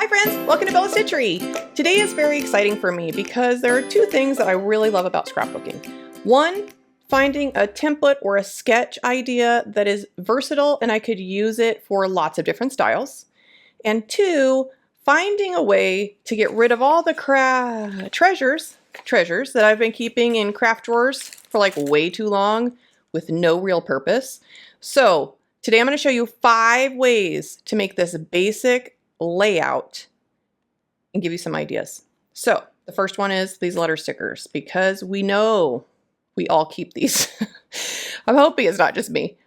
Hi friends, welcome to Stitchery. Today is very exciting for me because there are two things that I really love about scrapbooking. One, finding a template or a sketch idea that is versatile and I could use it for lots of different styles. And two, finding a way to get rid of all the treasures that I've been keeping in craft drawers for like way too long with no real purpose. So today I'm going to show you 5 ways to make this basic layout and give you some ideas. So the first one is these letter stickers, because we know we all keep these. I'm hoping it's not just me.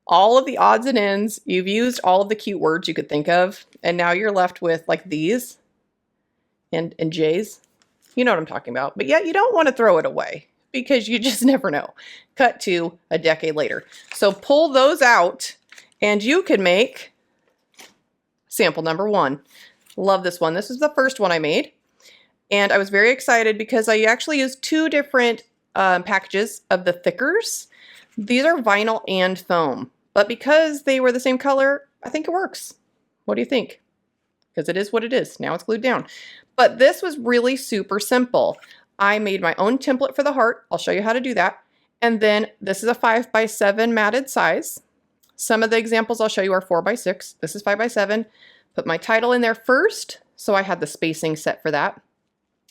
All of the odds and ends, you've used all of the cute words you could think of, and now you're left with like these and J's. You know what I'm talking about. But yet you don't want to throw it away because you just never know. Cut to a decade later. So pull those out and you can make sample number 1. Love this one. This is the first one I made. And I was very excited because I actually used 2 different packages of the thickers. These are vinyl and foam. But because they were the same color, I think it works. What do you think? Because it is what it is. Now it's glued down. But this was really super simple. I made my own template for the heart. I'll show you how to do that. And then this is a 5x7 matted size. Some of the examples I'll show you are 4x6. This is 5x7. Put my title in there first, so I had the spacing set for that.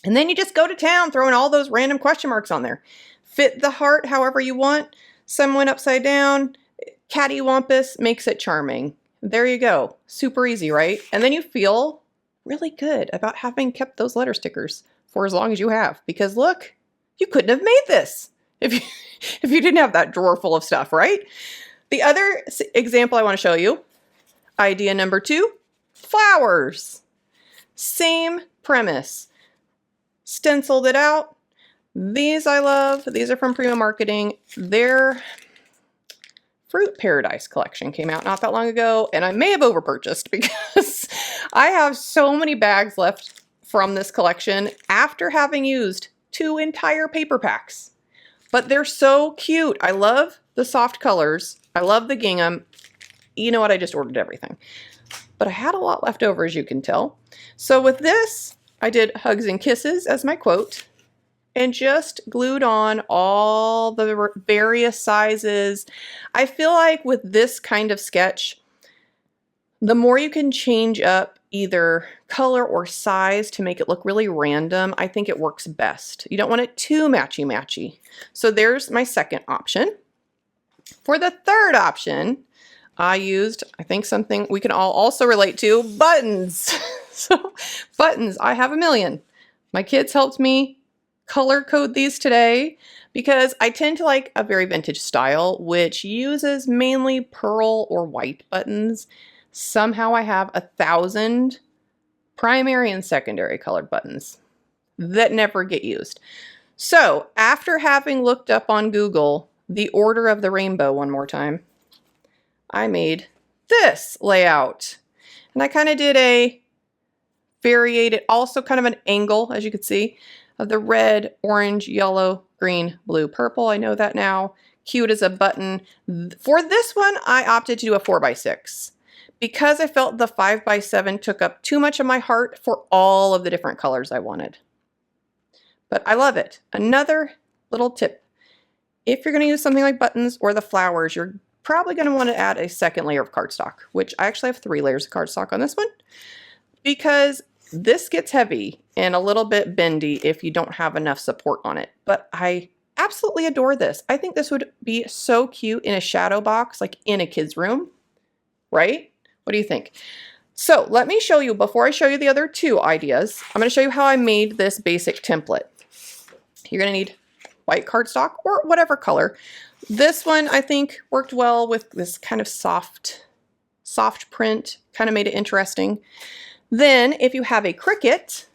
And then you just go to town throwing all those random question marks on there. Fit the heart however you want. Some went upside down. Cattywampus makes it charming. There you go. Super easy, right? And then you feel really good about having kept those letter stickers for as long as you have. Because look, you couldn't have made this if you didn't have that drawer full of stuff, right? The other example I want to show you, idea number 2, flowers. Same premise. Stenciled it out. These I love. These are from Prima marketing. Their Fruit Paradise collection came out not that long ago, and I may have overpurchased because I have so many bags left from this collection after having used 2 entire paper packs. But they're so cute. I love the soft colors. I love the gingham. You know what? I just ordered everything. But I had a lot left over, as you can tell. So with this, I did hugs and kisses as my quote and just glued on all the various sizes. I feel like with this kind of sketch, the more you can change up either color or size to make it look really random, I think it works best. You don't want it too matchy-matchy. So there's my second option. For the third option, I used, I think something we can all also relate to, buttons. So buttons, I have a million. My kids helped me color code these today because I tend to like a very vintage style, which uses mainly pearl or white buttons. Somehow I have 1,000 primary and secondary colored buttons that never get used. So after having looked up on Google the order of the rainbow one more time, I made this layout. And I kind of did a variated, also kind of an angle, as you can see, of the red, orange, yellow, green, blue, purple. I know that now. Cute as a button. For this one, I opted to do a 4x6 because I felt the 5x7 took up too much of my heart for all of the different colors I wanted. But I love it. Another little tip. If you're going to use something like buttons or the flowers, you're probably going to want to add a second layer of cardstock, which I actually have 3 layers of cardstock on this one because this gets heavy and a little bit bendy if you don't have enough support on it. But I absolutely adore this. I think this would be so cute in a shadow box, like in a kid's room, right? What do you think? So let me show you, before I show you the other 2 ideas, I'm going to show you how I made this basic template. You're going to need white cardstock or whatever color. This one I think worked well with this kind of soft print, kind of made it interesting. Then if you have a Cricut,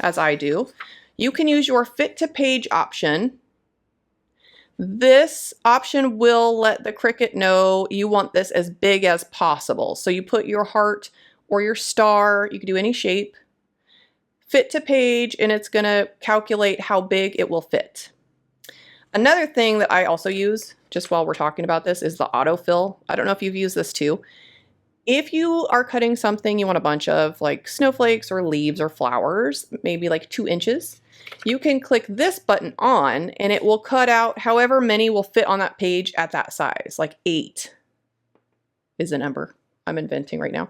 as I do, you can use your fit to page option. This option will let the Cricut know you want this as big as possible. So you put your heart or your star, you can do any shape, fit to page, and it's gonna calculate how big it will fit. Another thing that I also use, just while we're talking about this, is the Autofill. I don't know if you've used this too. If you are cutting something you want a bunch of, like snowflakes or leaves or flowers, maybe like 2 inches, you can click this button on and it will cut out however many will fit on that page at that size, like 8 is a number I'm inventing right now.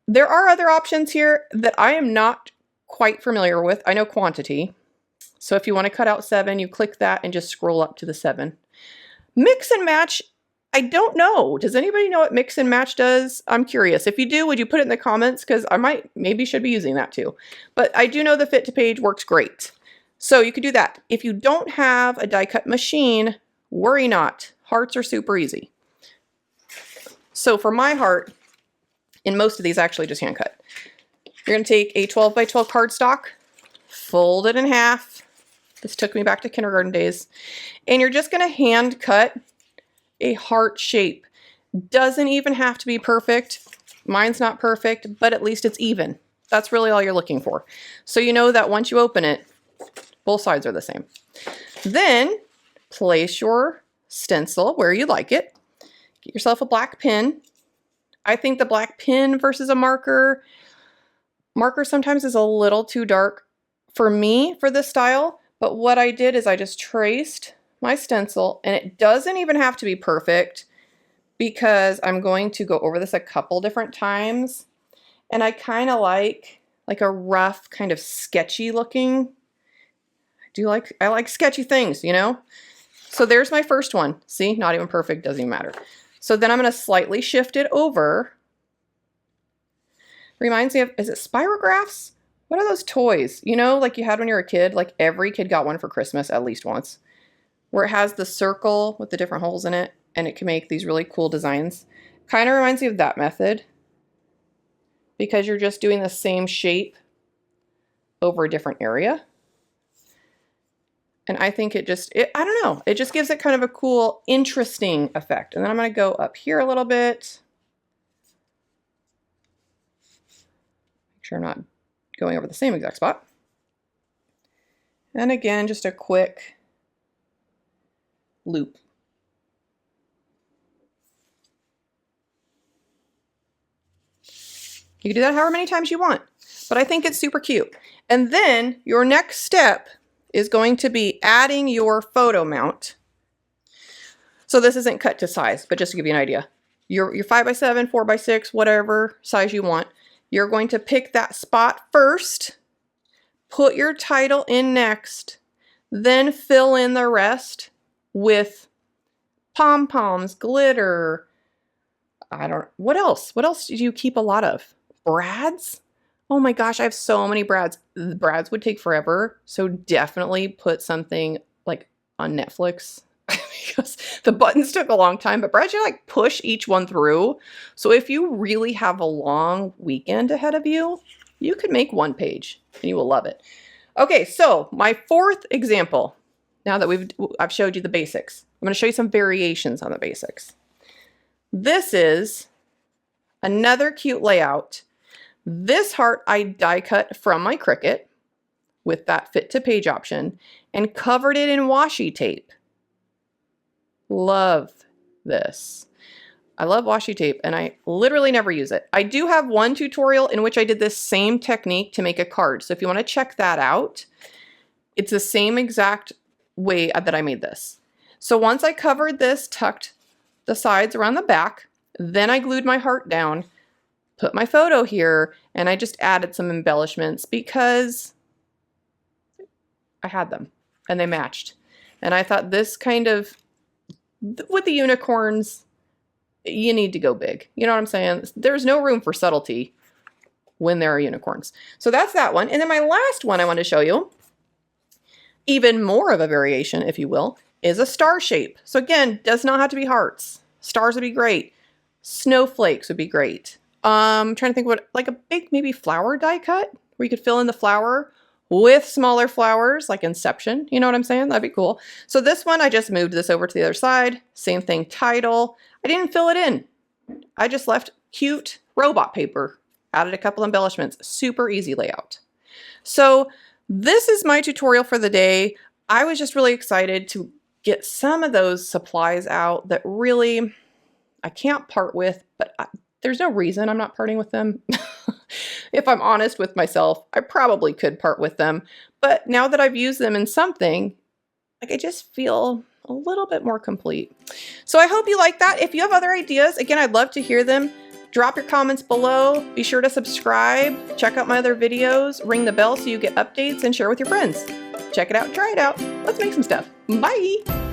There are other options here that I am not quite familiar with. I know quantity. So if you want to cut out 7, you click that and just scroll up to the 7. Mix and match, I don't know. Does anybody know what mix and match does? I'm curious. If you do, would you put it in the comments? Because I maybe should be using that too. But I do know the fit to page works great. So you could do that. If you don't have a die cut machine, worry not. Hearts are super easy. So for my heart, in most of these actually just hand cut. You're going to take a 12 by 12 cardstock, fold it in half. This took me back to kindergarten days. And you're just going to hand cut a heart shape. Doesn't even have to be perfect. Mine's not perfect, but at least it's even. That's really all you're looking for. So you know that once you open it, both sides are the same. Then place your stencil where you like it. Get yourself a black pen. I think the black pen versus a marker sometimes is a little too dark for me for this style. But what I did is I just traced my stencil, and it doesn't even have to be perfect because I'm going to go over this a couple different times. And I kind of like a rough kind of sketchy looking. I like sketchy things, you know? So there's my first one. See, not even perfect, doesn't even matter. So then I'm going to slightly shift it over. Reminds me of, is it spirographs? What are those toys? You know, like you had when you were a kid, like every kid got one for Christmas at least once, where it has the circle with the different holes in it and it can make these really cool designs. Kind of reminds me of that method because you're just doing the same shape over a different area. And I think I don't know, it just gives it kind of a cool, interesting effect. And then I'm going to go up here a little bit. Make sure I'm not going over the same exact spot. And again, just a quick loop. You can do that however many times you want, but I think it's super cute. And then your next step is going to be adding your photo mount. So this isn't cut to size, but just to give you an idea. Your 5x7, 4x6, whatever size you want, you're going to pick that spot first, put your title in next, then fill in the rest with pom-poms, glitter. What else? What else do you keep a lot of? Brads? Oh my gosh, I have so many brads. The brads would take forever, so definitely put something like on Netflix because the buttons took a long time, but brads, you like push each one through. So if you really have a long weekend ahead of you, you could make one page and you will love it. Okay, so my fourth example, now that I've showed you the basics, I'm going to show you some variations on the basics. This is another cute layout. This heart I die cut from my Cricut with that fit to page option and covered it in washi tape. Love this. I love washi tape and I literally never use it. I do have one tutorial in which I did this same technique to make a card. So if you want to check that out, it's the same exact way that I made this. So once I covered this, tucked the sides around the back, then I glued my heart down, put my photo here, and I just added some embellishments because I had them and they matched. And I thought this kind of, with the unicorns, you need to go big. You know what I'm saying? There's no room for subtlety when there are unicorns. So that's that one. And then my last one I want to show you, even more of a variation, if you will, is a star shape. So again, does not have to be hearts. Stars would be great. Snowflakes would be great. I'm trying to think what, like a big maybe flower die cut where you could fill in the flower with smaller flowers like Inception. You know what I'm saying? That'd be cool. So this one, I just moved this over to the other side. Same thing, title. I didn't fill it in. I just left cute robot paper. Added a couple embellishments. Super easy layout. So this is my tutorial for the day. I was just really excited to get some of those supplies out that really I can't part with, but there's no reason I'm not parting with them. If I'm honest with myself, I probably could part with them. But now that I've used them in something, like I just feel a little bit more complete. So I hope you like that. If you have other ideas, again, I'd love to hear them. Drop your comments below. Be sure to subscribe, check out my other videos, ring the bell so you get updates, and share with your friends. Check it out and try it out. Let's make some stuff. Bye!